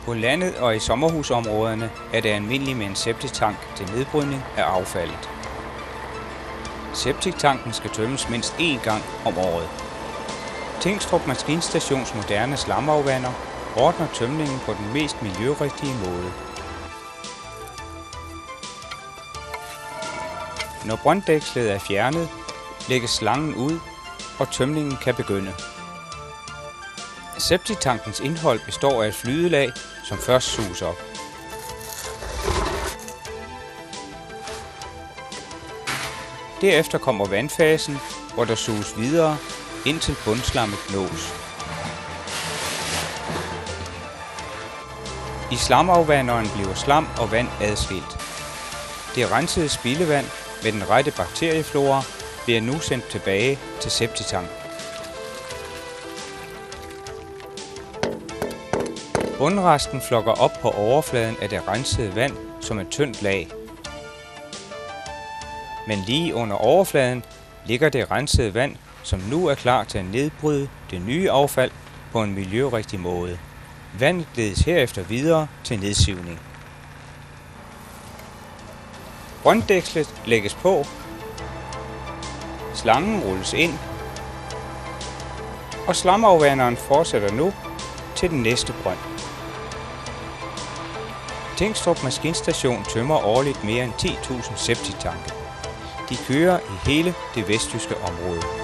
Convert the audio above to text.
På landet og i sommerhusområderne er det almindeligt med en septiktank til nedbrydning af affaldet. Septiktanken skal tømmes mindst én gang om året. Tingstrup Maskinstations moderne slamafvander ordner tømningen på den mest miljørigtige måde. Når brønddækslet er fjernet, lægges slangen ud, og tømningen kan begynde. Septiktankens indhold består af et flydelag, som først suges op. Derefter kommer vandfasen, hvor der suges videre, indtil bundslammet nås. I slamafvanderen bliver slam og vand adskilt. Det rensede spildevand med den rette bakterieflora bliver nu sendt tilbage til septiktanken. Bundresten flokker op på overfladen af det rensede vand som et tyndt lag. Men lige under overfladen ligger det rensede vand, som nu er klar til at nedbryde det nye affald på en miljørigtig måde. Vandet ledes herefter videre til nedsivning. Brønddækslet lægges på, slangen rulles ind, og slamafvanderen fortsætter nu til den næste brønd. Tingstrup Maskinstation tømmer årligt mere end 10.000 septiktanke. De kører i hele det vestjyske område.